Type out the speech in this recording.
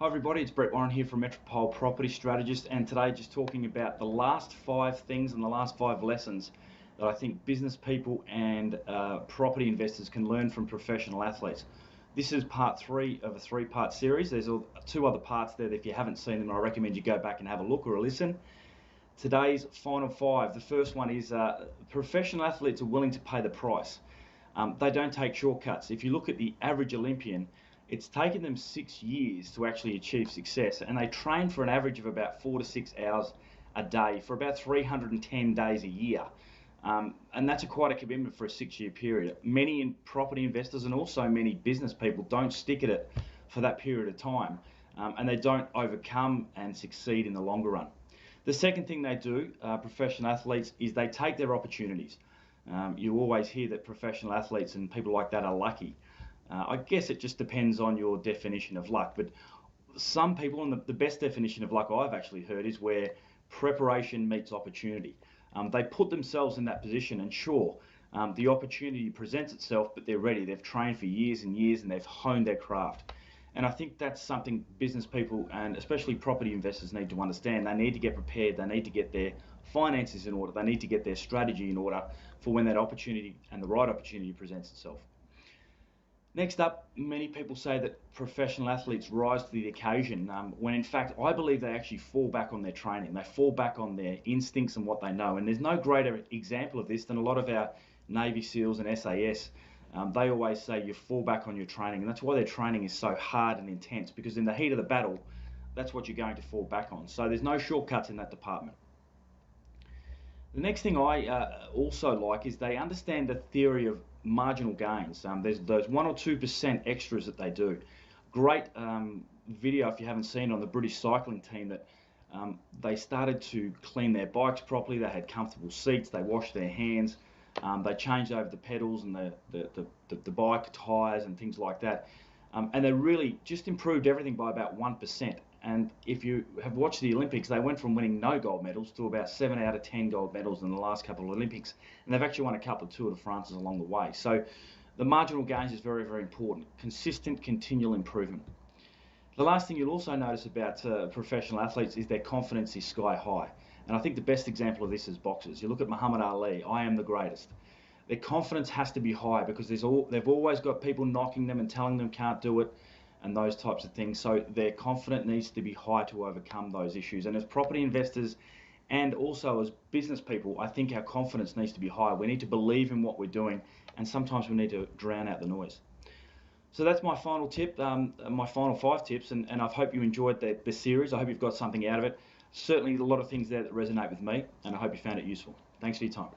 Hi everybody, it's Brett Warren here from Metropole Property Strategist, and today just talking about the last 5 things and the last 5 lessons that I think business people and property investors can learn from professional athletes. This is part 3 of a 3-part series. There's 2 other parts there that if you haven't seen them, I recommend you go back and have a look or a listen. Today's final 5, the first one is professional athletes are willing to pay the price. They don't take shortcuts. If you look at the average Olympian, it's taken them 6 years to actually achieve success, and they train for an average of about 4 to 6 hours a day for about 310 days a year. And that's quite a commitment for a 6-year period. Many property investors and also many business people don't stick at it for that period of time, and they don't overcome and succeed in the longer run. The second thing they do, professional athletes, is they take their opportunities. You always hear that professional athletes and people like that are lucky. I guess it just depends on your definition of luck, but some people, and the best definition of luck I've actually heard is where preparation meets opportunity. They put themselves in that position, and sure, the opportunity presents itself, but they're ready. They've trained for years and years, and they've honed their craft. And I think that's something business people and especially property investors need to understand. They need to get prepared. They need to get their finances in order. They need to get their strategy in order for when that opportunity and the right opportunity presents itself. Next up, many people say that professional athletes rise to the occasion, when in fact I believe they actually fall back on their training. They fall back on their instincts and what they know. And there's no greater example of this than a lot of our Navy SEALs and SAS. They always say you fall back on your training, and that's why their training is so hard and intense, because in the heat of the battle, that's what you're going to fall back on. So there's no shortcuts in that department. The next thing I also like is they understand the theory of marginal gains. There's those 1 or 2% extras that they do. Great video, if you haven't seen, on the British cycling team that they started to clean their bikes properly. They had comfortable seats. They washed their hands. They changed over the pedals and the bike tyres and things like that. And they really just improved everything by about 1%. And if you have watched the Olympics, they went from winning no gold medals to about 7 out of 10 gold medals in the last couple of Olympics. And they've actually won a couple of Tour de France's along the way. So the marginal gains is very, very important. Consistent, continual improvement. The last thing you'll also notice about professional athletes is their confidence is sky high. And I think the best example of this is boxers. You look at Muhammad Ali, I am the greatest. Their confidence has to be high because they've always got people knocking them and telling them can't do it, and those types of things. So their confidence needs to be high to overcome those issues. And as property investors and also as business people, I think our confidence needs to be high. We need to believe in what we're doing, and sometimes we need to drown out the noise. So that's my final tip, my final 5 tips, and I hope you enjoyed the series. I hope you've got something out of it. Certainly a lot of things there that resonate with me, and I hope you found it useful. Thanks for your time.